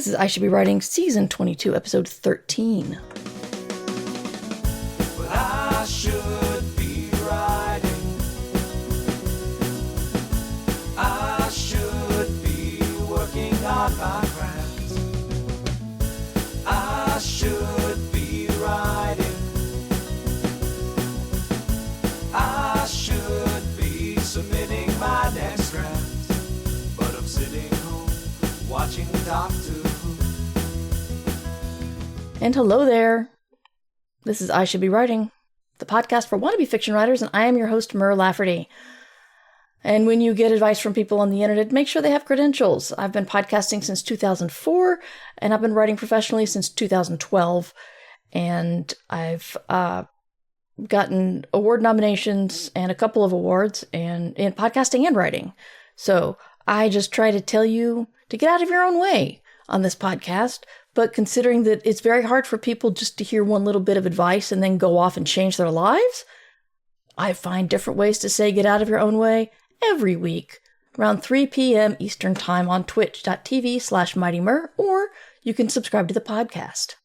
This is I Should Be Writing, Season 22, Episode 13. Well, I should be writing. I should be working on my craft. I should be writing. I should be submitting my next draft. But I'm sitting home watching Doctor Who. And hello there. This is I Should Be Writing, the podcast for wannabe fiction writers, and I am your host, Mur Lafferty. And when you get advice from people on the internet, make sure they have credentials. I've been podcasting since 2004, and I've been writing professionally since 2012. And I've gotten award nominations and a couple of awards in podcasting and writing. So I just try to tell you to get out of your own way on this podcast. But considering that it's very hard for people just to hear one little bit of advice and then go off and change their lives, I find different ways to say get out of your own way every week around 3 p.m. Eastern Time on twitch.tv/MightyMur, or you can subscribe to the podcast.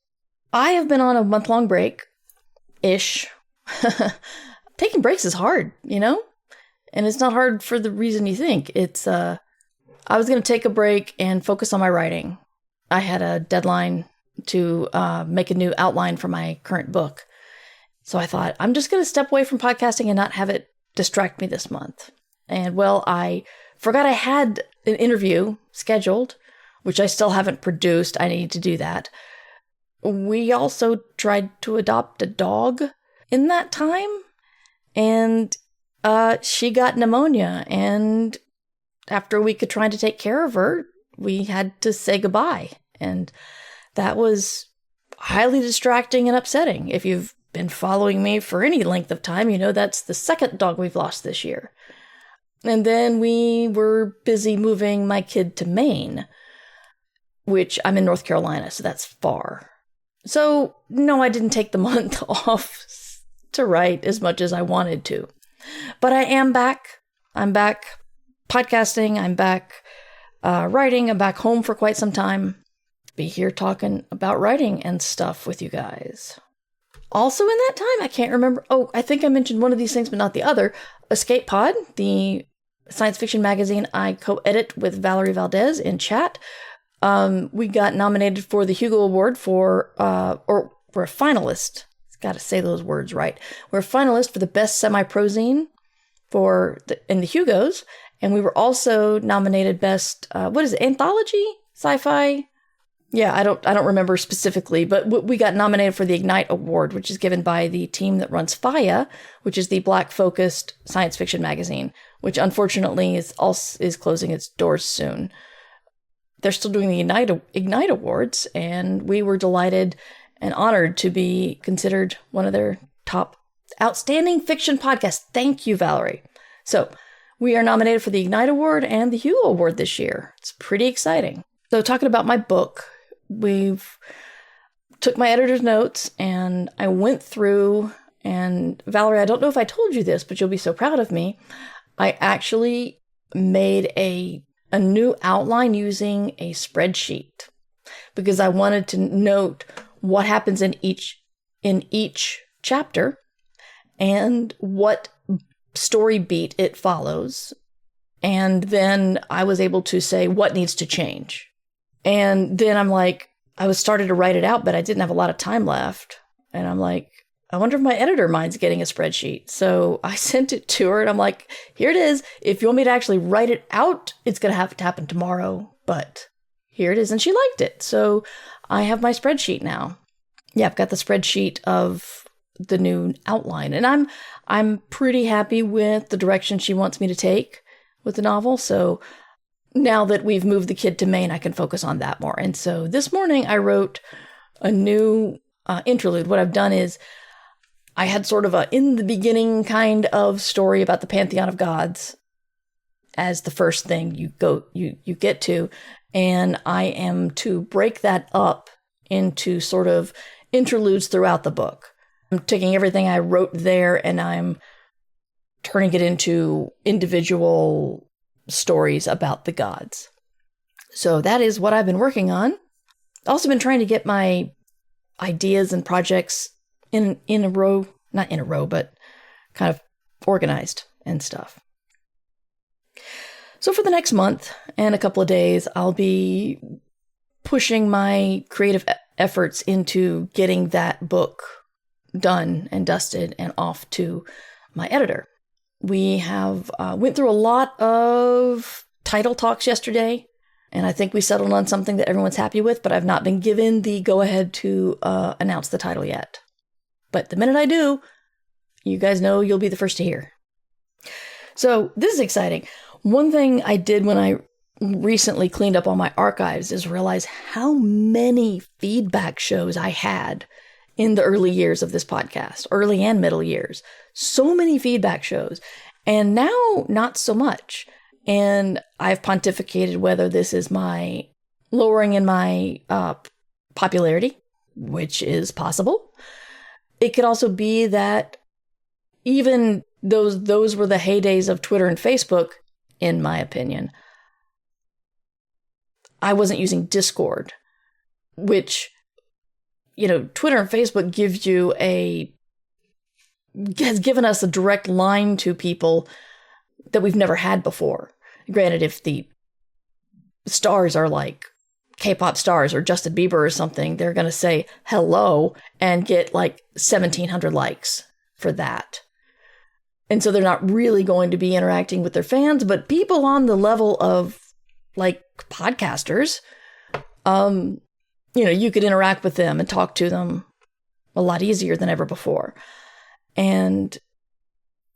I have been on a month-long break-ish. Taking breaks is hard, you know? And it's not hard for the reason you think. It's, I was going to take a break and focus on my writing. I had a deadline to make a new outline for my current book. So I thought, I'm just going to step away from podcasting and not have it distract me this month. And well, I forgot I had an interview scheduled, which I still haven't produced. I need to do that. We also tried to adopt a dog in that time, and she got pneumonia. And after a week of trying to take care of her, we had to say goodbye. And that was highly distracting and upsetting. If you've been following me for any length of time, you know that's the second dog we've lost this year. And then we were busy moving my kid to Maine, which I'm in North Carolina, so that's far. So no, I didn't take the month off to write as much as I wanted to. But I am back. I'm back podcasting. I'm back writing. I'm back home for quite some time. Be here talking about writing and stuff with you guys. Also in that time, I can't remember. Oh, I think I mentioned one of these things, but not the other. Escape Pod, the science fiction magazine I co-edit with Valerie Valdez in chat. We got nominated for the Hugo Award or we're a finalist. Got to say those words right. We're a finalist for the best semi-prozine in the Hugos. And we were also nominated best, anthology? Sci-fi? Yeah, I don't remember specifically, but we got nominated for the Ignite Award, which is given by the team that runs FIA, which is the Black-focused science fiction magazine, which unfortunately is closing its doors soon. They're still doing the Ignite Awards, and we were delighted and honored to be considered one of their top outstanding fiction podcasts. Thank you, Valerie. So, we are nominated for the Ignite Award and the Hugo Award this year. It's pretty exciting. So talking about my book, we've took my editor's notes and I went through, and Valerie, I don't know if I told you this, but you'll be so proud of me. I actually made a new outline using a spreadsheet because I wanted to note what happens in each chapter and what story beat it follows. And then I was able to say what needs to change. And then I'm like, I was starting to write it out, but I didn't have a lot of time left. And I'm like, I wonder if my editor minds getting a spreadsheet. So I sent it to her and I'm like, here it is. If you want me to actually write it out, it's going to have to happen tomorrow, but here it is. And she liked it. So I have my spreadsheet now. Yeah, I've got the spreadsheet of the new outline, and I'm pretty happy with the direction she wants me to take with the novel. So now that we've moved the kid to Maine, I can focus on that more. And so this morning I wrote a new interlude. What I've done is I had sort of a in the beginning kind of story about the pantheon of gods as the first thing you get to, and I am to break that up into sort of interludes throughout the book. I'm taking everything I wrote there and I'm turning it into individual stories about the gods. So that is what I've been working on. Also been trying to get my ideas and projects in a row, not in a row, but kind of organized and stuff. So for the next month and a couple of days, I'll be pushing my creative efforts into getting that book done and dusted and off to my editor. We have went through a lot of title talks yesterday, and I think we settled on something that everyone's happy with, but I've not been given the go-ahead to announce the title yet. But the minute I do, you guys know you'll be the first to hear. So this is exciting. One thing I did when I recently cleaned up all my archives is realize how many feedback shows I had in the early years of this podcast, early and middle years. So many feedback shows, and now not so much. And I've pontificated whether this is my lowering in my popularity, which is possible. It could also be that even those were the heydays of Twitter and Facebook, in my opinion. I wasn't using Discord, which, Twitter and Facebook has given us a direct line to people that we've never had before. Granted, if the stars are like K-pop stars or Justin Bieber or something, they're going to say hello and get like 1,700 likes for that. And so they're not really going to be interacting with their fans, but people on the level of like podcasters, you could interact with them and talk to them a lot easier than ever before. And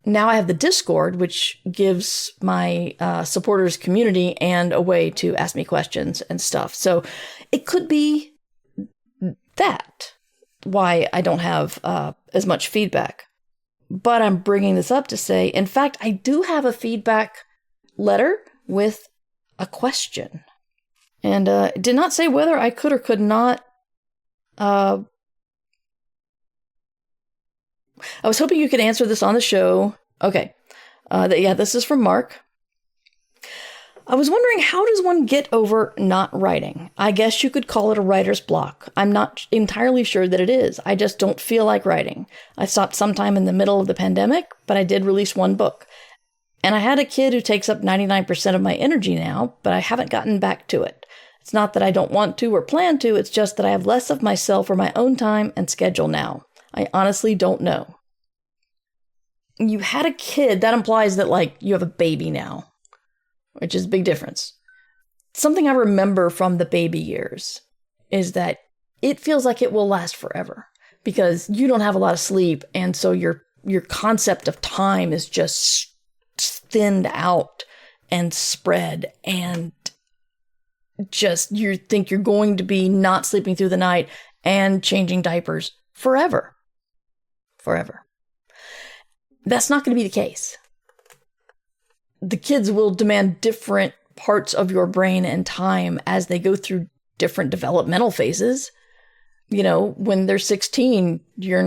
now I have the Discord, which gives my supporters community and a way to ask me questions and stuff. So it could be that why I don't have as much feedback. But I'm bringing this up to say, in fact, I do have a feedback letter with a question. And it did not say whether I could or could not. I was hoping you could answer this on the show. Okay. This is from Mark. I was wondering, how does one get over not writing? I guess you could call it a writer's block. I'm not entirely sure that it is. I just don't feel like writing. I stopped sometime in the middle of the pandemic, but I did release one book. And I had a kid who takes up 99% of my energy now, but I haven't gotten back to it. It's not that I don't want to or plan to, it's just that I have less of myself or my own time and schedule now. I honestly don't know. You had a kid, that implies that, you have a baby now, which is a big difference. Something I remember from the baby years is that it feels like it will last forever because you don't have a lot of sleep, and so your concept of time is just thinned out and spread, and just you think you're going to be not sleeping through the night and changing diapers forever. That's not going to be the case. The kids will demand different parts of your brain and time as they go through different developmental phases. When they're 16, you're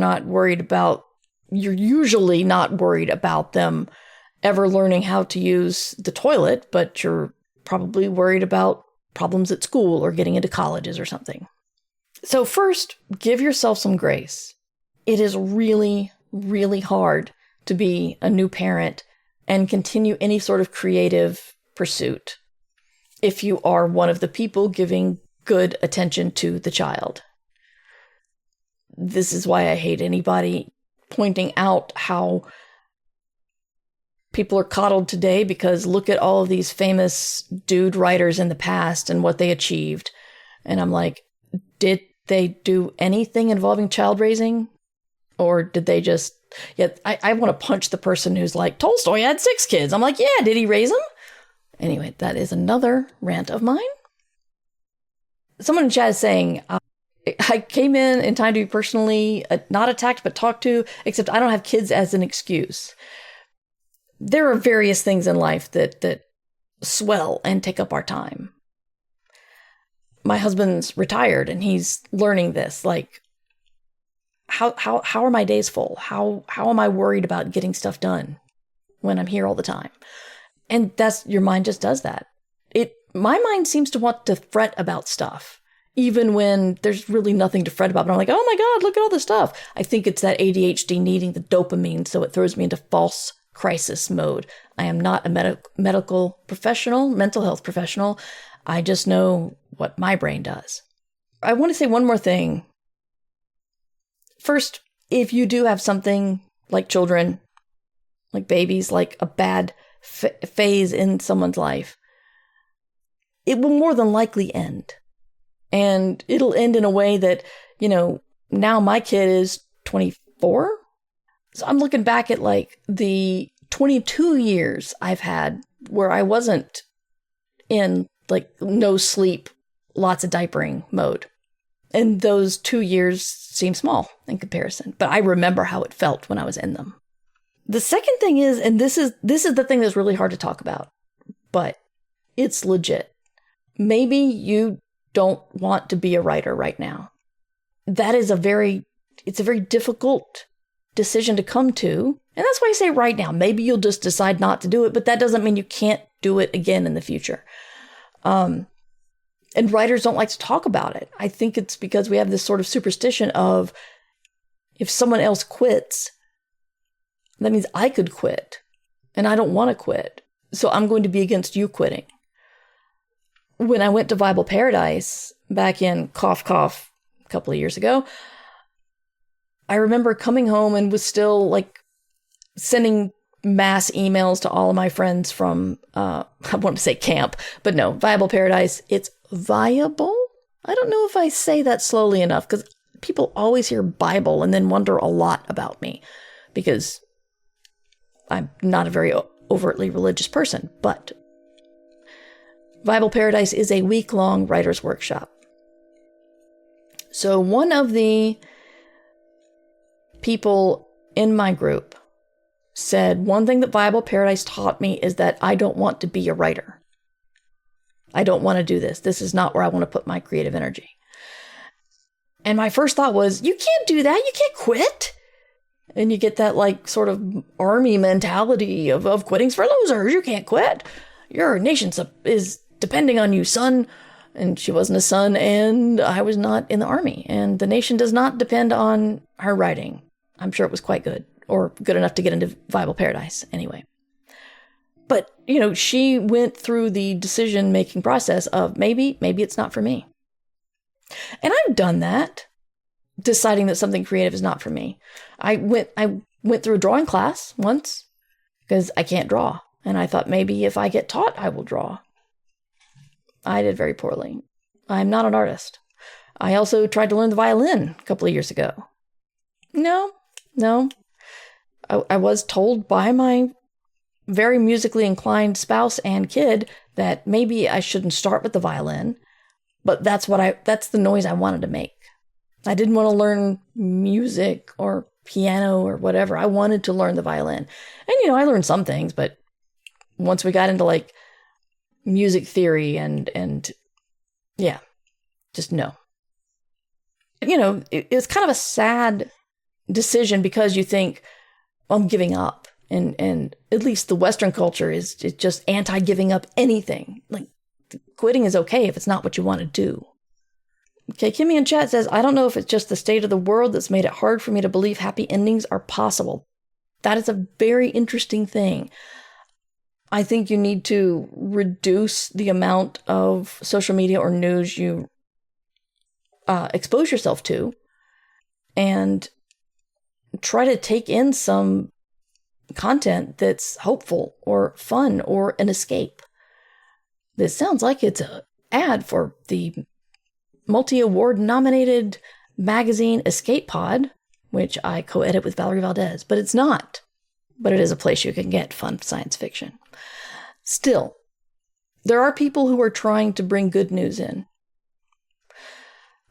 usually not worried about them ever learning how to use the toilet, but you're probably worried about problems at school or getting into colleges or something. So first, give yourself some grace. It is really, really hard to be a new parent and continue any sort of creative pursuit if you are one of the people giving good attention to the child. This is why I hate anybody pointing out how people are coddled today, because look at all of these famous dude writers in the past and what they achieved. And I'm like, did they do anything involving child raising? Or did they just... I want to punch the person who's like, Tolstoy had 6 kids. I'm like, yeah, did he raise them? Anyway, that is another rant of mine. Someone in chat is saying, I came in time to be personally not attacked, but talked to, except I don't have kids as an excuse. There are various things in life that swell and take up our time. My husband's retired and he's learning this. How are my days full? How am I worried about getting stuff done when I'm here all the time? And your mind just does that. My mind seems to want to fret about stuff. even when there's really nothing to fret about. But I'm like, oh my God, look at all this stuff. I think it's that ADHD needing the dopamine, so it throws me into false crisis mode. I am not a medical professional, mental health professional. I just know what my brain does. I want to say one more thing. First, if you do have something like children, like babies, like a bad phase in someone's life, it will more than likely end. And it'll end in a way that, now my kid is 24. So I'm looking back at like the 22 years I've had where I wasn't in like no sleep, lots of diapering mode. And those 2 years seem small in comparison, but I remember how it felt when I was in them. The second thing is, and this is the thing that's really hard to talk about, but it's legit. Maybe you don't want to be a writer right now. That is it's a very difficult decision to come to. And that's why I say right now. Maybe you'll just decide not to do it, but that doesn't mean you can't do it again in the future. And writers don't like to talk about it. I think it's because we have this sort of superstition of if someone else quits, that means I could quit. And I don't want to quit. So I'm going to be against you quitting. When I went to Viable Paradise back in cough, a couple of years ago, I remember coming home and was still like sending mass emails to all of my friends from, I want to say camp, but no, Viable Paradise. It's viable. I don't know if I say that slowly enough because people always hear Bible and then wonder a lot about me because I'm not a very overtly religious person, but Viable Paradise is a week-long writer's workshop. So one of the people in my group said, one thing that Viable Paradise taught me is that I don't want to be a writer. I don't want to do this. This is not where I want to put my creative energy. And my first thought was, you can't do that. You can't quit. And you get that like sort of army mentality of quitting's for losers. You can't quit. Your nation is depending on you, son. And she wasn't a son, and I was not in the army. And the nation does not depend on her writing. I'm sure it was quite good, or good enough to get into Viable Paradise anyway. But, she went through the decision-making process of maybe it's not for me. And I've done that, deciding that something creative is not for me. I went through a drawing class once because I can't draw. And I thought maybe if I get taught, I will draw. I did very poorly. I'm not an artist. I also tried to learn the violin a couple of years ago. No. I was told by my very musically inclined spouse and kid that maybe I shouldn't start with the violin, but that's the noise I wanted to make. I didn't want to learn music or piano or whatever. I wanted to learn the violin. And, I learned some things, but once we got into like music theory and yeah, just no. It's kind of a sad decision because you think, I'm giving up. And at least the Western culture is just anti-giving up anything. Like, quitting is okay if it's not what you want to do. Okay, Kimmy in chat says, I don't know if it's just the state of the world that's made it hard for me to believe happy endings are possible. That is a very interesting thing. I think you need to reduce the amount of social media or news you expose yourself to and try to take in some content that's hopeful or fun or an escape. This sounds like it's an ad for the multi-award nominated magazine Escape Pod, which I co-edit with Valerie Valdez, but it's not. But it is a place you can get fun science fiction. Still, there are people who are trying to bring good news in.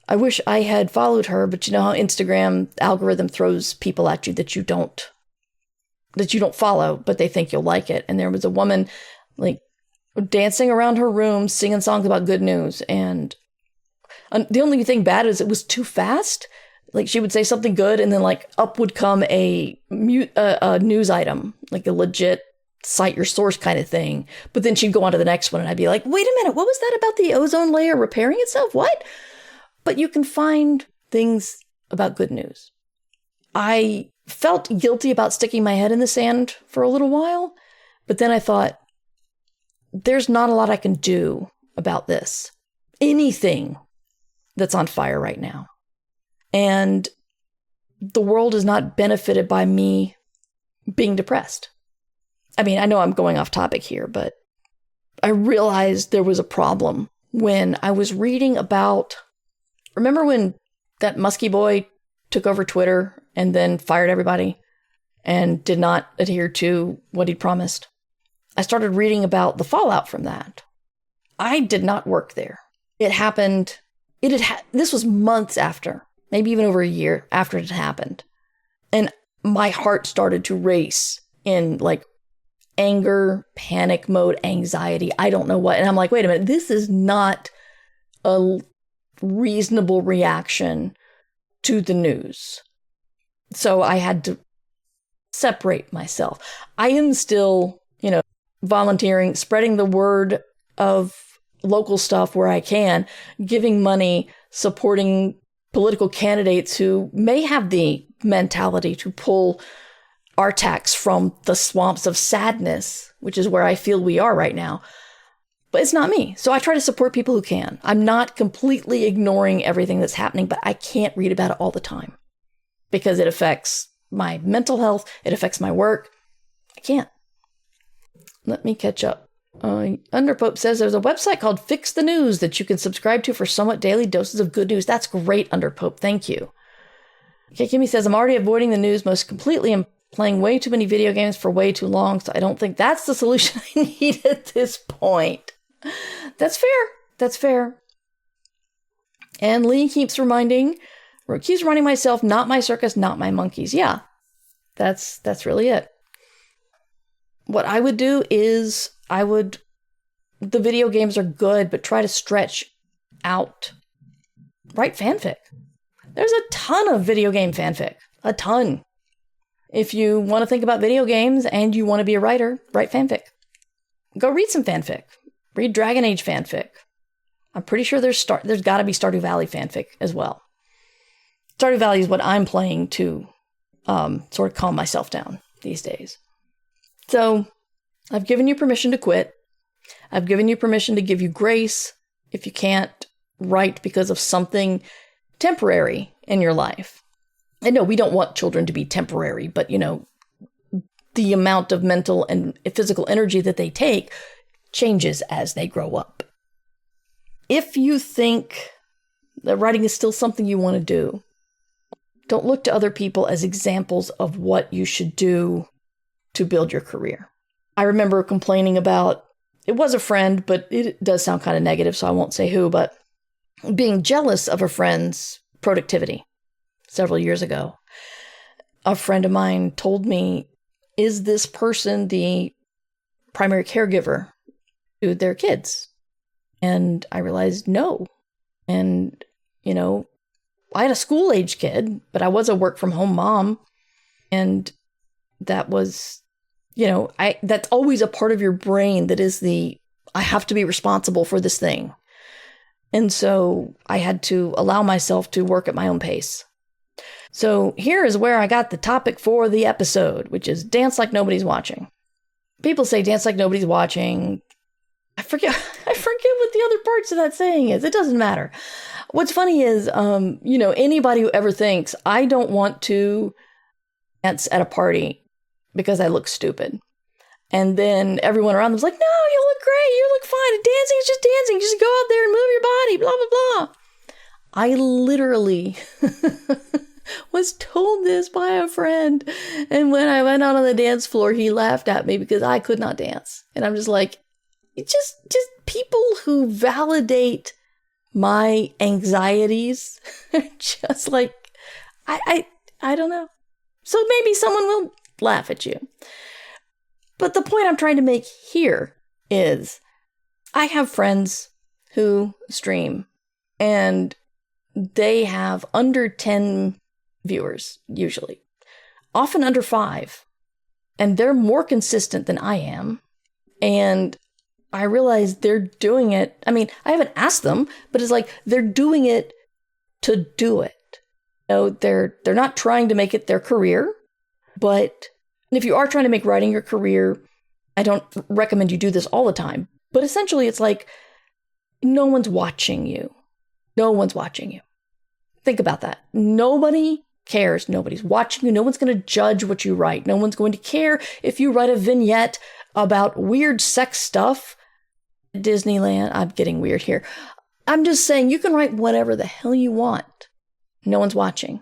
I wish I had followed her, but you know how Instagram algorithm throws people at you that you don't follow, but they think you'll like it. And there was a woman like dancing around her room, singing songs about good news. And the only thing bad is it was too fast. Like she would say something good and then like up would come a news item, like a legit cite your source kind of thing. But then she'd go on to the next one and I'd be like, wait a minute, what was that about the ozone layer repairing itself? What? but you can find things about good news. I felt guilty about sticking my head in the sand for a little while, but then I thought, there's not a lot I can do about this. Anything that's on fire right now. And the world is not benefited by me being depressed. I mean, I know I'm going off topic here, but I realized there was a problem when I was reading about, remember when that Muskie boy took over Twitter and then fired everybody and did not adhere to what he'd promised? I started reading about the fallout from that. I did not work there. It happened, this was months after, maybe even over a year after it had happened. And my heart started to race in like anger, panic mode, anxiety, I don't know what. And I'm like, wait a minute, this is not a reasonable reaction to the news. So I had to separate myself. I am still, volunteering, spreading the word of local stuff where I can, giving money, supporting political candidates who may have the mentality to pull our tax from the swamps of sadness, which is where I feel we are right now. But it's not me. So I try to support people who can. I'm not completely ignoring everything that's happening, but I can't read about it all the time because it affects my mental health. It affects my work. I can't. Let me catch up. Underpope says there's a website called Fix the News that you can subscribe to for somewhat daily doses of good news. That's great, Underpope. Thank you. Okay, Kimmy says, I'm already avoiding the news most completely and playing way too many video games for way too long, so I don't think that's the solution I need at this point. That's fair. That's fair. And Lee keeps reminding myself, not my circus, not my monkeys. Yeah, that's really it. What I would do is the video games are good, but try to stretch out. Write fanfic. There's a ton of video game fanfic. A ton. If you want to think about video games and you want to be a writer, write fanfic. Go read some fanfic. Read Dragon Age fanfic. I'm pretty sure there's got to be Stardew Valley fanfic as well. Stardew Valley is what I'm playing to sort of calm myself down these days. So I've given you permission to quit. I've given you permission to give you grace if you can't write because of something temporary in your life. And no, we don't want children to be temporary, but the amount of mental and physical energy that they take changes as they grow up. If you think that writing is still something you want to do, don't look to other people as examples of what you should do to build your career. I remember complaining about, it was a friend, but it does sound kind of negative, so I won't say who, but being jealous of a friend's productivity several years ago. A friend of mine told me, is this person the primary caregiver to their kids? And I realized no. And, I had a school-age kid, but I was a work-from-home mom. And that was, that's always a part of your brain that is I have to be responsible for this thing. And so I had to allow myself to work at my own pace. So here is where I got the topic for the episode, which is dance like nobody's watching. People say dance like nobody's watching. I forget what the other parts of that saying is. It doesn't matter. What's funny is, anybody who ever thinks I don't want to dance at a party because I look stupid. And then everyone around them's like, no, you look great. You look fine. Dancing is just dancing. Just go out there and move your body, blah, blah, blah. I literally was told this by a friend. And when I went out on the dance floor, he laughed at me because I could not dance. And I'm just like, just people who validate my anxieties, just like, I don't know. So maybe someone will laugh at you. But the point I'm trying to make here is I have friends who stream and they have under 10 viewers, usually, often under 5. And they're more consistent than I am. And I realize they're doing it. I mean, I haven't asked them, but it's like they're doing it to do it. They're not trying to make it their career, but if you are trying to make writing your career, I don't recommend you do this all the time. But essentially, it's like no one's watching you. No one's watching you. Think about that. Nobody cares. Nobody's watching you. No one's going to judge what you write. No one's going to care if you write a vignette about weird sex stuff. Disneyland. I'm getting weird here. I'm just saying you can write whatever the hell you want. No one's watching.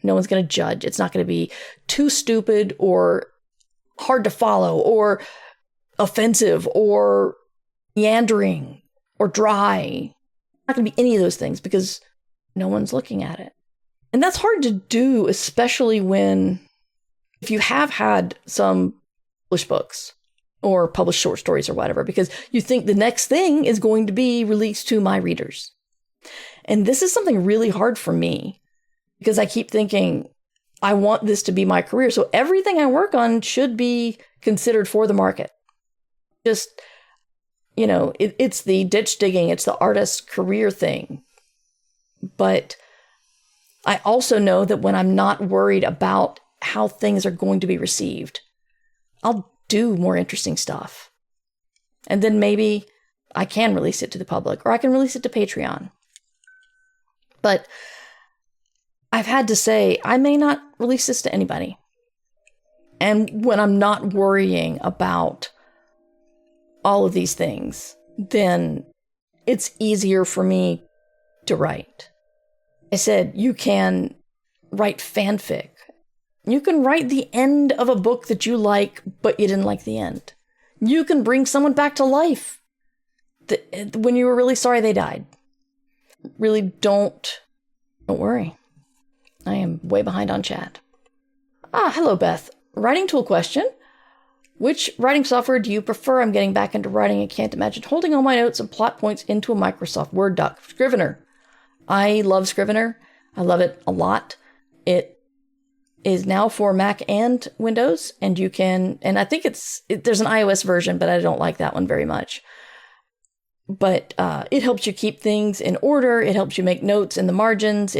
No one's going to judge. It's not going to be too stupid or hard to follow or offensive or meandering or dry. Not going to be any of those things because no one's looking at it. And that's hard to do, especially if you have had some published books or published short stories or whatever, because you think the next thing is going to be released to my readers. And this is something really hard for me because I keep thinking, I want this to be my career. So everything I work on should be considered for the market. Just, it's the ditch digging. It's the artist's career thing. But I also know that when I'm not worried about how things are going to be received, I'll do more interesting stuff. And then maybe I can release it to the public or I can release it to Patreon. But I've had to say, I may not release this to anybody. And when I'm not worrying about all of these things, then it's easier for me to write. I said, you can write fanfic. You can write the end of a book that you like, but you didn't like the end. You can bring someone back to life when you were really sorry they died. Really don't worry. I am way behind on chat. Hello, Beth. Writing tool question. Which writing software do you prefer? I'm getting back into writing and can't imagine holding all my notes and plot points into a Microsoft Word doc. Scrivener. I love Scrivener. I love it a lot. It is now for Mac and Windows, and you can, and I think there's an iOS version, but I don't like that one very much. But it helps you keep things in order. It helps you make notes in the margins.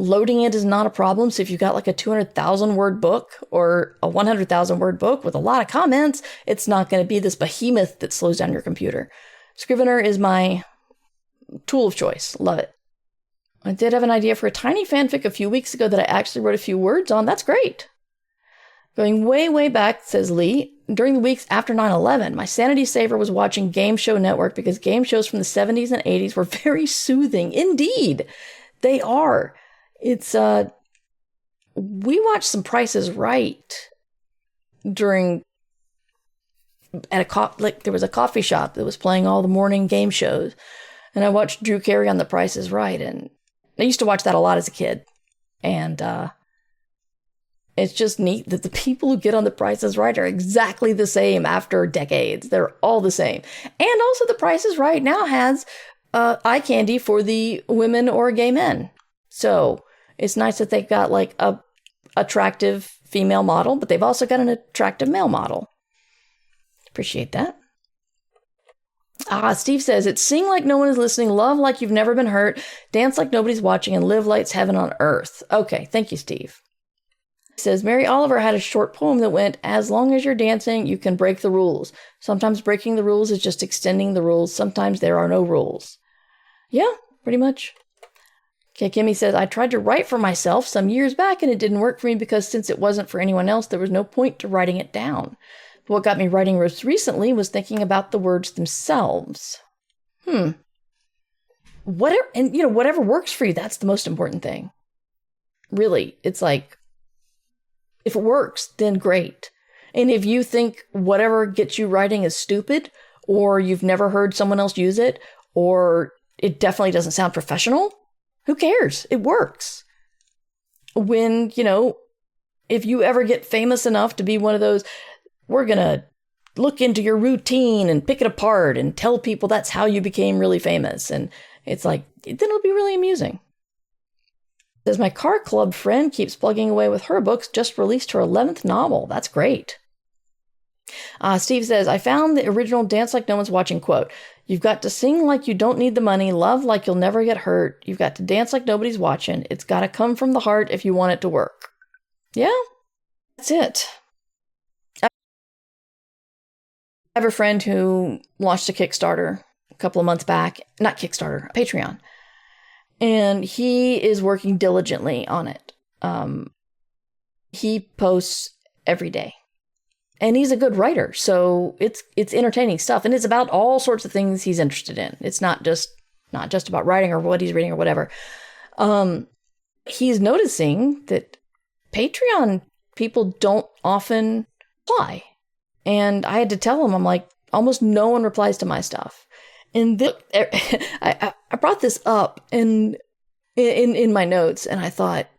Loading it is not a problem. So if you've got like a 200,000 word book or a 100,000 word book with a lot of comments, it's not going to be this behemoth that slows down your computer. Scrivener is my tool of choice. Love it. I did have an idea for a tiny fanfic a few weeks ago that I actually wrote a few words on. That's great. Going way, way back, says Lee, during the weeks after 9/11, my sanity saver was watching Game Show Network because game shows from the 70s and 80s were very soothing. Indeed, they are. It's, we watched some Price is Right there was a coffee shop that was playing all the morning game shows. And I watched Drew Carey on The Price is Right. And I used to watch that a lot as a kid. And, it's just neat that the people who get on The Price is Right are exactly the same after decades. They're all the same. And also The Price is Right now has, eye candy for the women or gay men. So it's nice that they've got like a attractive female model, but they've also got an attractive male model. Appreciate that. Steve says, it's sing like no one is listening, love like you've never been hurt, dance like nobody's watching, and live like's heaven on earth. Okay, thank you, Steve. He says, Mary Oliver had a short poem that went, as long as you're dancing, you can break the rules. Sometimes breaking the rules is just extending the rules. Sometimes there are no rules. Yeah, pretty much. Okay, Kimmy says, I tried to write for myself some years back and it didn't work for me because since it wasn't for anyone else, there was no point to writing it down. But what got me writing most recently was thinking about the words themselves. Whatever works for you, that's the most important thing. Really, it's like, if it works, then great. And if you think whatever gets you writing is stupid, or you've never heard someone else use it, or it definitely doesn't sound professional, who cares? It works. When, if you ever get famous enough to be one of those, we're going to look into your routine and pick it apart and tell people that's how you became really famous. And it's like, then it'll be really amusing. Says my car club friend keeps plugging away with her books, just released her 11th novel. That's great. Steve says, I found the original Dance Like No One's Watching quote. You've got to sing like you don't need the money, love like you'll never get hurt. You've got to dance like nobody's watching. It's got to come from the heart if you want it to work. Yeah, that's it. I have a friend who launched a Kickstarter a couple of months back. Not Kickstarter, Patreon. And he is working diligently on it. He posts every day. And he's a good writer, so it's entertaining stuff, and it's about all sorts of things he's interested in. It's not just about writing or what he's reading or whatever. He's noticing that Patreon people don't often reply, and I had to tell him, I'm like, almost no one replies to my stuff. And I brought this up in my notes, and I thought,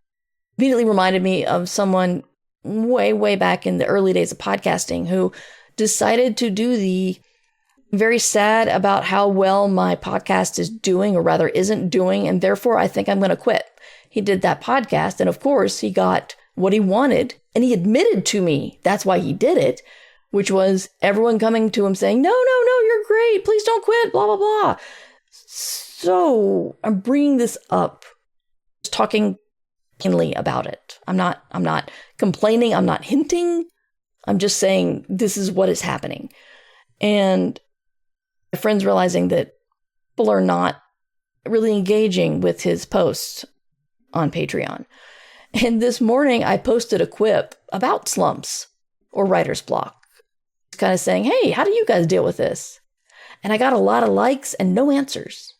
immediately reminded me of someone way back in the early days of podcasting who decided to do the very sad about how well my podcast is doing, or rather isn't doing, and therefore I think I'm going to quit. He did that podcast, and of course he got what he wanted, and he admitted to me that's why he did it, which was everyone coming to him saying, no, you're great, please don't quit, blah, blah, blah. So I'm bringing this up, just talking plainly about it. I'm not complaining. I'm not hinting. I'm just saying this is what is happening. And my friend's realizing that people are not really engaging with his posts on Patreon. And this morning I posted a quip about slumps or writer's block, kind of saying, hey, how do you guys deal with this? And I got a lot of likes and no answers.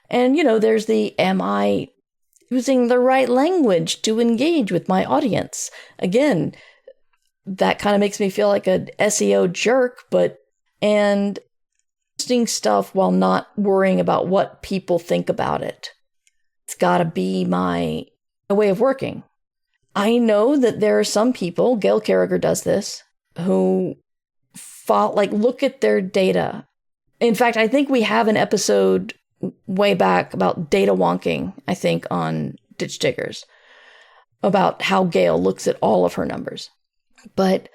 And, there's the, am I using the right language to engage with my audience? Again, that kind of makes me feel like an SEO jerk, and posting stuff while not worrying about what people think about it. It's got to be my way of working. I know that there are some people, Gail Carriger does this, who look at their data. In fact, I think we have an episode way back about data wonking, I think, on Ditch Diggers, about how Gail looks at all of her numbers. But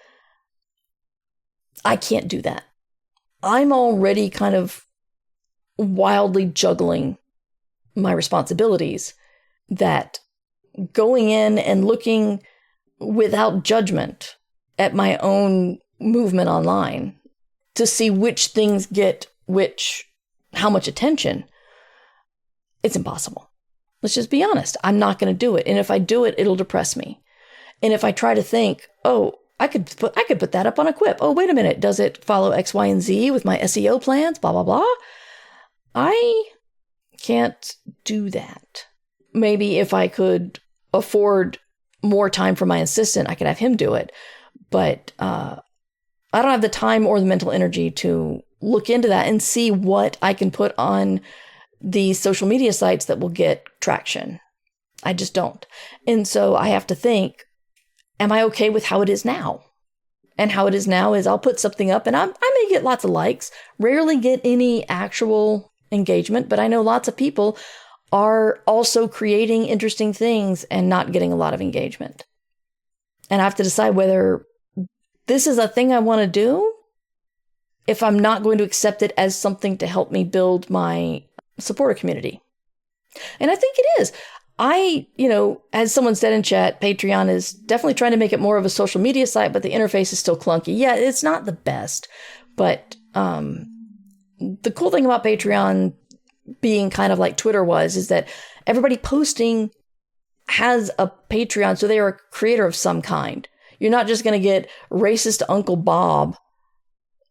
I can't do that. I'm already kind of wildly juggling my responsibilities, that going in and looking without judgment at my own movement online to see which things get how much attention, it's impossible. Let's just be honest. I'm not going to do it. And if I do it, it'll depress me. And if I try to think, oh, I could put that up on a quip. Oh, wait a minute. Does it follow X, Y, and Z with my SEO plans? Blah, blah, blah. I can't do that. Maybe if I could afford more time for my assistant, I could have him do it. But I don't have the time or the mental energy to look into that and see what I can put on the social media sites that will get traction. I just don't. And so I have to think, am I okay with how it is now? And how it is now is I'll put something up and I may get lots of likes, rarely get any actual engagement, but I know lots of people are also creating interesting things and not getting a lot of engagement. And I have to decide whether this is a thing I want to do, if I'm not going to accept it as something to help me build my supporter community. And I think it is. As someone said in chat, Patreon is definitely trying to make it more of a social media site, but the interface is still clunky. Yeah, it's not the best. But the cool thing about Patreon being kind of like Twitter was, is that everybody posting has a Patreon, so they are a creator of some kind. You're not just going to get racist Uncle Bob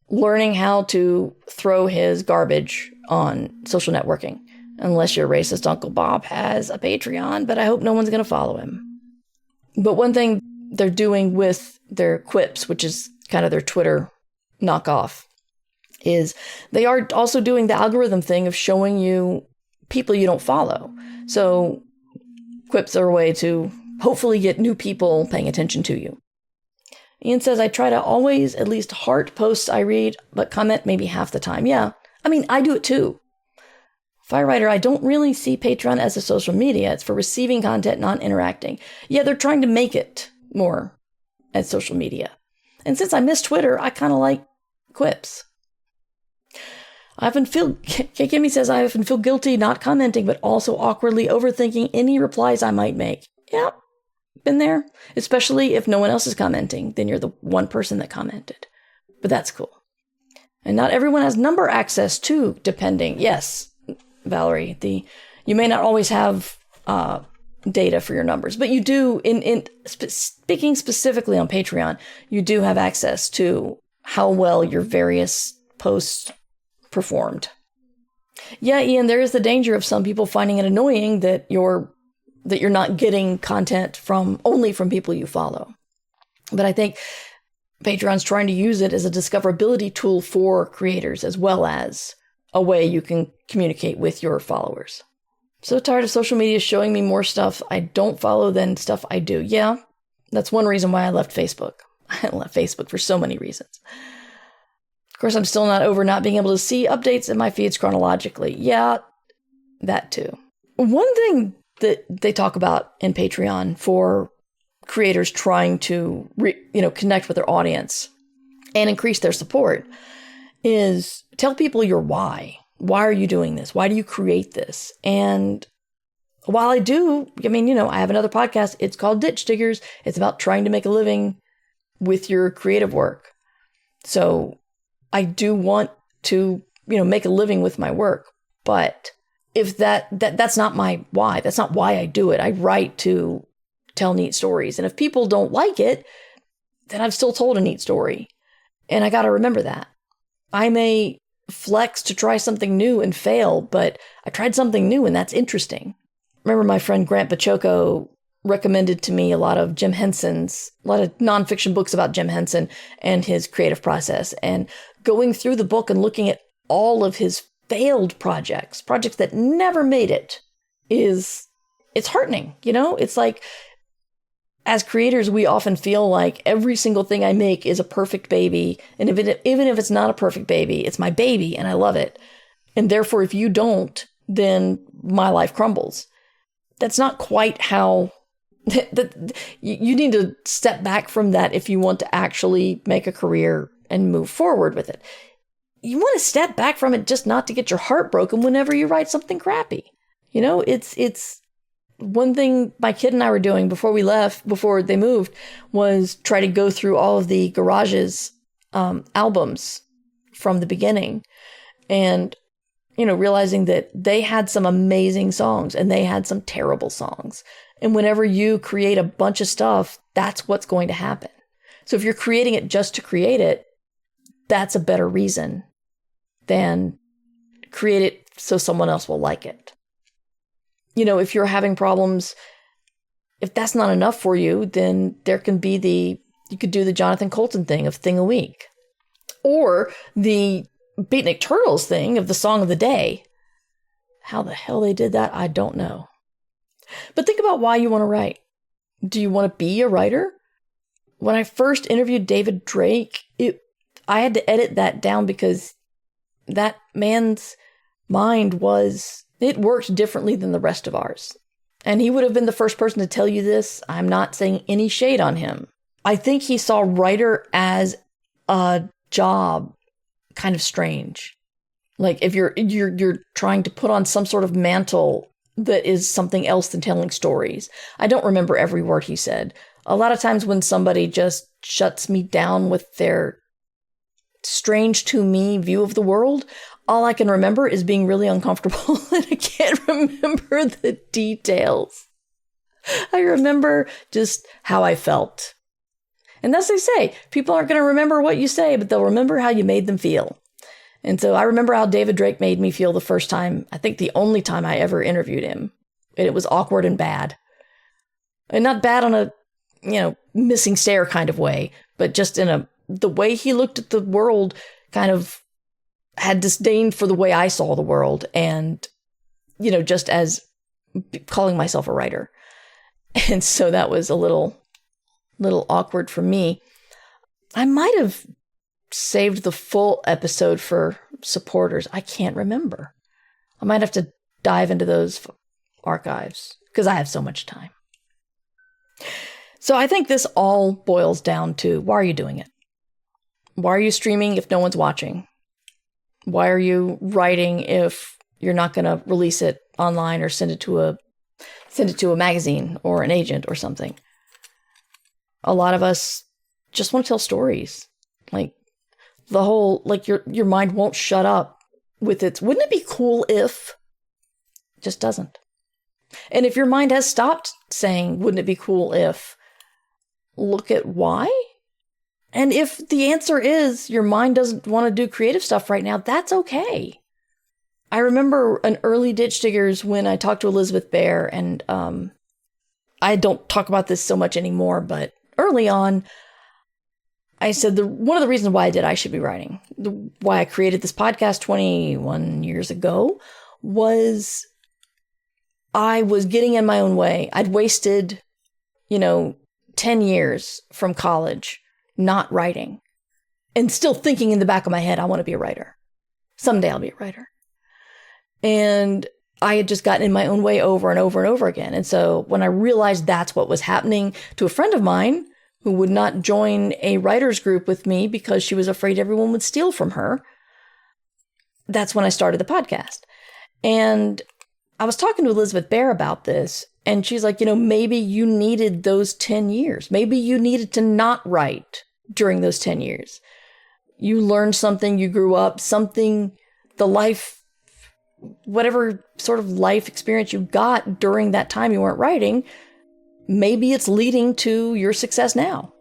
learning how to throw his garbage on social networking, unless your racist Uncle Bob has a Patreon, but I hope no one's going to follow him. But one thing they're doing with their quips, which is kind of their Twitter knockoff, is they are also doing the algorithm thing of showing you people you don't follow. So quips are a way to hopefully get new people paying attention to you. Ian says, I try to always at least heart posts I read, but comment maybe half the time. Yeah, I mean, I do it too. Firewriter, I don't really see Patreon as a social media. It's for receiving content, not interacting. Yeah, they're trying to make it more as social media. And since I miss Twitter, I kind of like quips. Kimmy says, I often feel guilty not commenting, but also awkwardly overthinking any replies I might make. Yep, been there. Especially if no one else is commenting, then you're the one person that commented. But that's cool. And not everyone has number access too, depending. Yes, Valerie, you may not always have data for your numbers, but you do, speaking specifically on Patreon, you do have access to how well your various posts performed. Yeah, Ian, there is the danger of some people finding it annoying that you're not getting content only from people you follow. But I think Patreon's trying to use it as a discoverability tool for creators, as well as a way you can communicate with your followers. So tired of social media showing me more stuff I don't follow than stuff I do. Yeah, that's one reason why I left Facebook. I left Facebook for so many reasons. Of course, I'm still not over not being able to see updates in my feeds chronologically. Yeah, that too. One thing that they talk about in Patreon for creators trying to connect with their audience and increase their support is tell people your why. Why are you doing this? Why do you create this? And while I have another podcast. It's called Ditch Diggers. It's about trying to make a living with your creative work. So I do want to, make a living with my work. But if that's not my why, that's not why I do it. I write to tell neat stories. And if people don't like it, then I've still told a neat story. And I got to remember that. I may flex to try something new and fail, but I tried something new and that's interesting. Remember my friend Grant Bachoco recommended to me a lot of nonfiction books about Jim Henson and his creative process. And going through the book and looking at all of his failed projects that never made it, it's heartening. It's like, as creators, we often feel like every single thing I make is a perfect baby. And even if it's not a perfect baby, it's my baby and I love it. And therefore, if you don't, then my life crumbles. That's not quite how you need to step back from that if you want to actually make a career and move forward with it. You want to step back from it just not to get your heart broken whenever you write something crappy. It's one thing my kid and I were doing before they moved, was try to go through all of the Garage's albums from the beginning. And, realizing that they had some amazing songs and they had some terrible songs. And whenever you create a bunch of stuff, that's what's going to happen. So if you're creating it just to create it, that's a better reason than create it so someone else will like it. If you're having problems, if that's not enough for you, then there can be you could do the Jonathan Colton thing of Thing a Week, or the Beatnik Turtles thing of the Song of the Day. How the hell they did that, I don't know. But think about why you want to write. Do you want to be a writer? When I first interviewed David Drake, I had to edit that down because that man's mind worked differently than the rest of ours. And he would have been the first person to tell you this. I'm not saying any shade on him. I think he saw writer as a job kind of strange. Like if you're trying to put on some sort of mantle that is something else than telling stories. I don't remember every word he said. A lot of times when somebody just shuts me down with their strange to me view of the world, all I can remember is being really uncomfortable and I can't remember the details. I remember just how I felt. And as they say, people aren't going to remember what you say, but they'll remember how you made them feel. And so I remember how David Drake made me feel the first time, I think the only time I ever interviewed him. And it was awkward and bad. And not bad on a, missing stare kind of way, but just in the way he looked at the world kind of had disdain for the way I saw the world. And, just as calling myself a writer. And so that was a little awkward for me. I might have saved the full episode for supporters. I can't remember. I might have to dive into those archives because I have so much time. So I think this all boils down to, why are you doing it? Why are you streaming if no one's watching? Why are you writing if you're not going to release it online or send it to a magazine or an agent or something? A lot of us just want to tell stories. Like the whole, like your mind won't shut up with its, wouldn't it be cool if? It just doesn't. And if your mind has stopped saying, wouldn't it be cool if? Look at why. And if the answer is your mind doesn't want to do creative stuff right now, that's okay. I remember an early Ditch Diggers when I talked to Elizabeth Bear, and I don't talk about this so much anymore, but early on, I said one of the reasons why I should be writing, why I created this podcast 21 years ago, was I was getting in my own way. I'd wasted, 10 years from college not writing and still thinking in the back of my head, I want to be a writer. Someday I'll be a writer. And I had just gotten in my own way over and over and over again. And so when I realized that's what was happening to a friend of mine who would not join a writer's group with me because she was afraid everyone would steal from her, that's when I started the podcast. And I was talking to Elizabeth Bear about this, and she's like, maybe you needed those 10 years. Maybe you needed to not write during those 10 years. You learned something, you grew up, something, whatever sort of life experience you got during that time you weren't writing, maybe it's leading to your success now.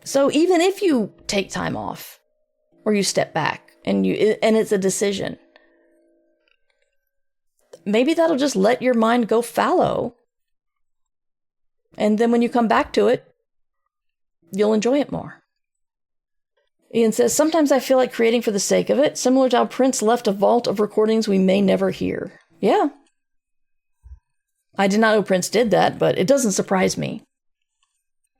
So even if you take time off or you step back and it's a decision, maybe that'll just let your mind go fallow. And then when you come back to it, you'll enjoy it more. Ian says, sometimes I feel like creating for the sake of it, similar to how Prince left a vault of recordings we may never hear. Yeah. I did not know Prince did that, but it doesn't surprise me.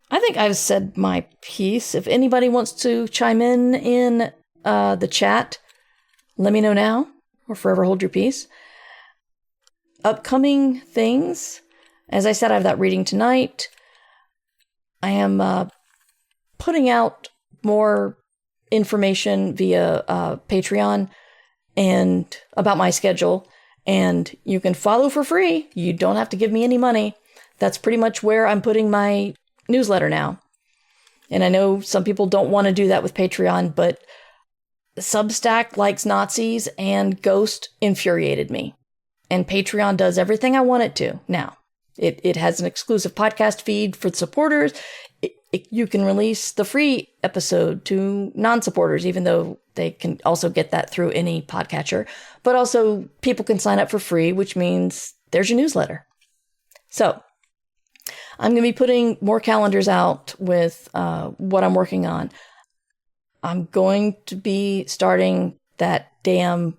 I think I've said my piece. If anybody wants to chime in the chat, let me know now, or forever hold your peace. Upcoming things. As I said, I have that reading tonight. I am putting out more information via Patreon and about my schedule, and you can follow for free. You don't have to give me any money. That's pretty much where I'm putting my newsletter now. And I know some people don't want to do that with Patreon, but Substack likes Nazis and Ghost infuriated me. And Patreon does everything I want it to now. It has an exclusive podcast feed for the supporters. You can release the free episode to non-supporters, even though they can also get that through any podcatcher. But also, people can sign up for free, which means there's your newsletter. So, I'm going to be putting more calendars out with what I'm working on. I'm going to be starting that damn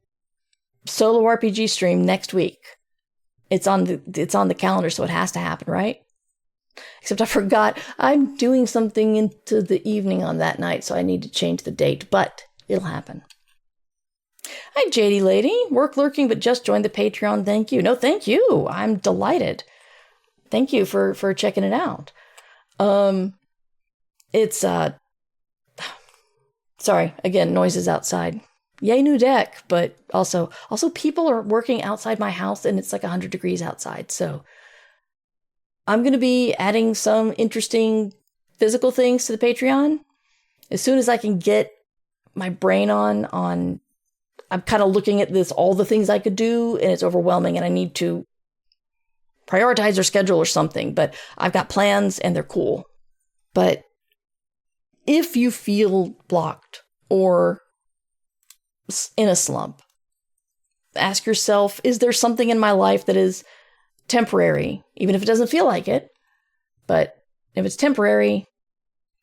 solo RPG stream next week. It's on the calendar, so it has to happen, right? Except I forgot I'm doing something into the evening on that night, so I need to change the date, but it'll happen. Hi, JD Lady. Work lurking, but just joined the Patreon. Thank you. No, thank you. I'm delighted. Thank you for checking it out. It's sorry, again, noises outside. Yay, new deck, but also people are working outside my house and it's like 100 degrees outside. So I'm going to be adding some interesting physical things to the Patreon. As soon as I can get my brain on, I'm kind of looking at this, all the things I could do, and it's overwhelming and I need to prioritize or schedule or something, but I've got plans and they're cool. But if you feel blocked or in a slump, ask yourself, is there something in my life that is temporary, even if it doesn't feel like it? But if it's temporary,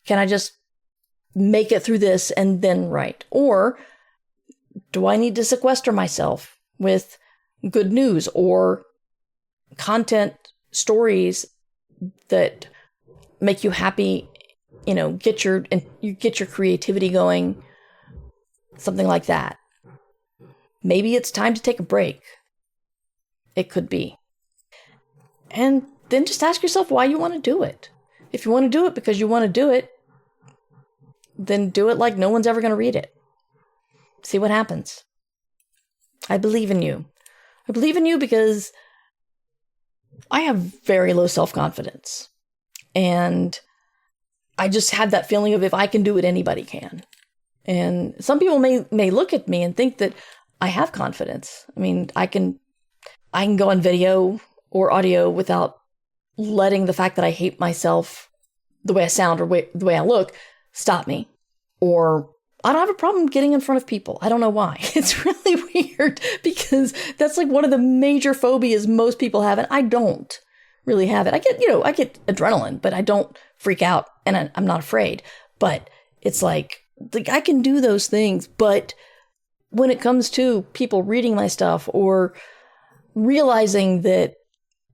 can I just make it through this and then write? Or do I need to sequester myself with good news or content stories that make you happy, get your creativity going, something like that? Maybe it's time to take a break. It could be. And then just ask yourself why you want to do it. If you want to do it because you want to do it, then do it like no one's ever going to read it. See what happens. I believe in you. I believe in you because I have very low self-confidence. And I just have that feeling of if I can do it, anybody can. And some people may look at me and think that I have confidence. I mean, I can go on video or audio without letting the fact that I hate myself, the way I sound or the way I look, stop me. Or I don't have a problem getting in front of people. I don't know why. It's really weird because that's like one of the major phobias most people have, and I don't really have it. I get adrenaline, but I don't freak out, and I'm not afraid. But it's like I can do those things, but when it comes to people reading my stuff or realizing that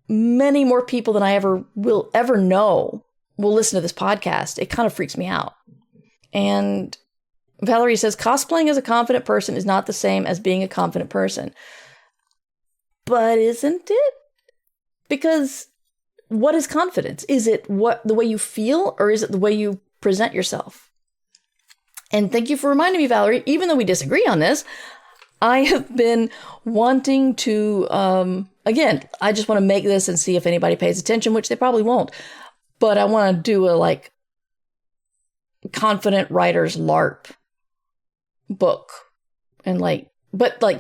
many more people than I will ever know will listen to this podcast, it kind of freaks me out. And Valerie says, cosplaying as a confident person is not the same as being a confident person. But isn't it? Because what is confidence? Is it the way you feel, or is it the way you present yourself? And thank you for reminding me, Valerie, even though we disagree on this, I have been wanting to, again, I just want to make this and see if anybody pays attention, which they probably won't. But I want to do a confident writer's LARP book and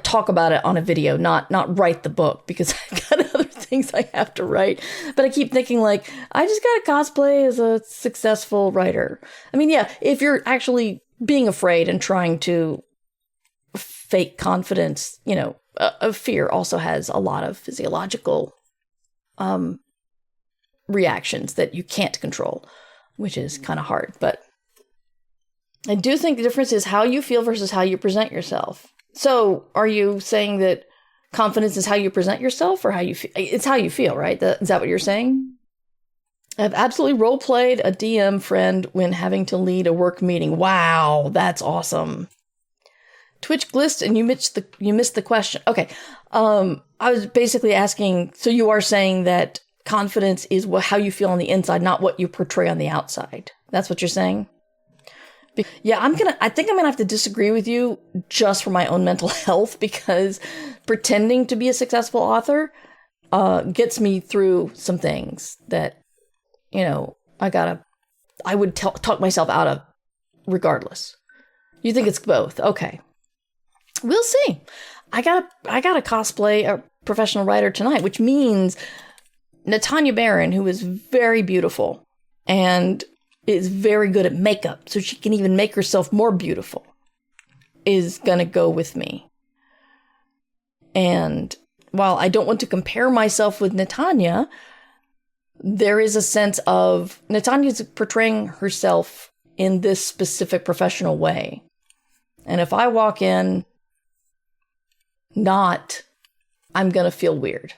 talk about it on a video, not write the book, because I've got other things I have to write. But I keep thinking I just got to cosplay as a successful writer. I mean, yeah, if you're actually being afraid and trying to fake confidence, fear also has a lot of physiological reactions that you can't control, which is kind of hard. But I do think the difference is how you feel versus how you present yourself. So are you saying that confidence is how you present yourself, or how you feel? It's how you feel, right? Is that what you're saying? I've absolutely role-played a DM friend when having to lead a work meeting. Wow, that's awesome. Twitch glitched and you missed the question. Okay. I was basically asking, so you are saying that confidence is how you feel on the inside, not what you portray on the outside. That's what you're saying? Yeah, I think I'm gonna have to disagree with you just for my own mental health, because pretending to be a successful author gets me through some things that, I would talk myself out of regardless. You think it's both? Okay. We'll see. I gotta cosplay a professional writer tonight, which means Natanya Barron, who is very beautiful and is very good at makeup, so she can even make herself more beautiful, is gonna go with me. And while I don't want to compare myself with Natanya, there is a sense of Natanya's portraying herself in this specific professional way. And if I walk in I'm gonna feel weird.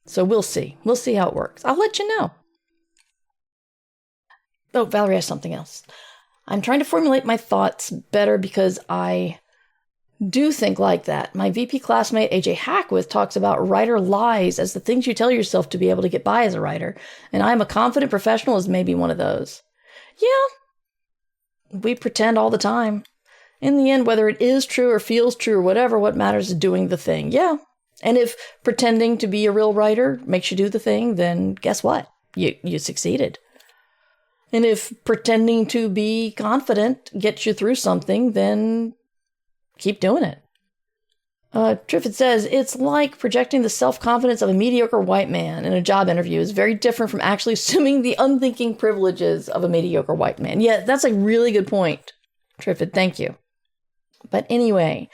So we'll see. We'll see how it works. I'll let you know. Oh, Valerie has something else. I'm trying to formulate my thoughts better because I do think like that. My VP classmate, AJ Hackwith, talks about writer lies as the things you tell yourself to be able to get by as a writer. And I'm a confident professional is maybe one of those. Yeah, we pretend all the time. In the end, whether it is true or feels true or whatever, what matters is doing the thing. Yeah. And if pretending to be a real writer makes you do the thing, then guess what? You succeeded. And if pretending to be confident gets you through something, then keep doing it. Triffid says, it's like projecting the self-confidence of a mediocre white man in a job interview is very different from actually assuming the unthinking privileges of a mediocre white man. Yeah, that's a really good point, Triffid. Thank you. But anyway,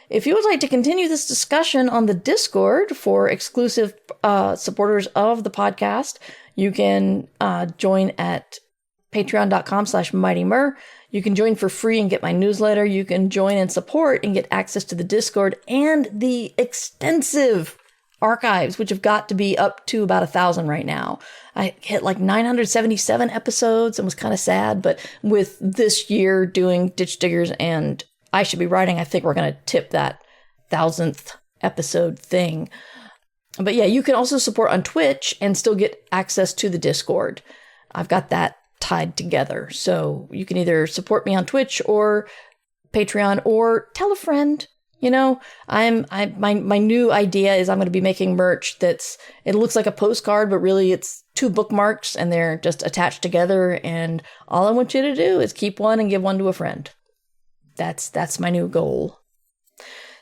if you would like to continue this discussion on the Discord for exclusive supporters of the podcast, you can join at patreon.com/mightymur. You can join for free and get my newsletter. You can join and support and get access to the Discord and the extensive archives, which have got to be up to about 1,000 right now. I hit 977 episodes and was kind of sad, but with this year doing Ditch Diggers and I Should Be Writing, I think we're going to tip that 1,000th episode thing. But yeah, you can also support on Twitch and still get access to the Discord. I've got that tied together. So you can either support me on Twitch or Patreon or tell a friend. You know, my new idea is I'm going to be making merch it looks like a postcard, but really it's 2 bookmarks and they're just attached together. And all I want you to do is keep one and give one to a friend. That's my new goal.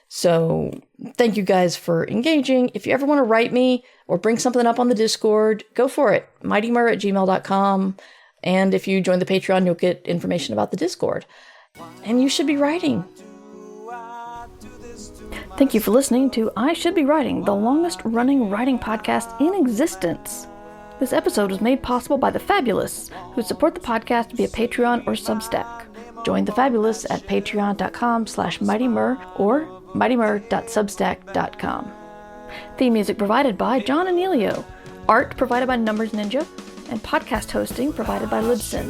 So thank you guys for engaging. If you ever want to write me or bring something up on the Discord, go for it. mightymur@gmail.com. And if you join the Patreon, you'll get information about the Discord. And you should be writing. Thank you for listening to I Should Be Writing, the longest running writing podcast in existence. This episode was made possible by the Fabulous, who support the podcast via Patreon or Substack. Join the Fabulous at patreon.com/mightymur or mightymur.substack.com. Theme music provided by John Anelio, art provided by Numbers Ninja, and podcast hosting provided by Libsyn.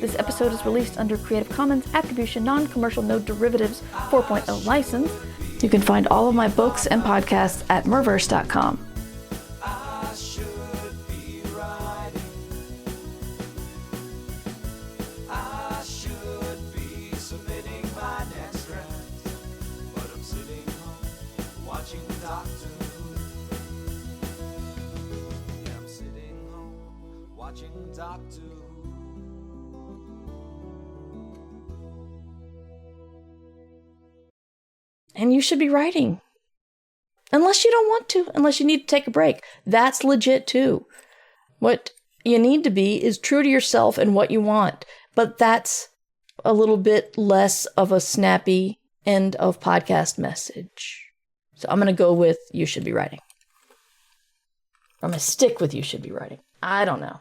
This episode is released under Creative Commons Attribution Non-Commercial No Derivatives 4.0 license. You can find all of my books and podcasts at murverse.com. I should be writing. I should be submitting my next draft, but I'm sitting home watching Doctor Who. Yeah, I'm sitting home watching Doctor Who. And you should be writing. Unless you don't want to, unless you need to take a break. That's legit too. What you need to be is true to yourself and what you want. But that's a little bit less of a snappy end of podcast message. So I'm going to go with you should be writing. I'm going to stick with you should be writing. I don't know.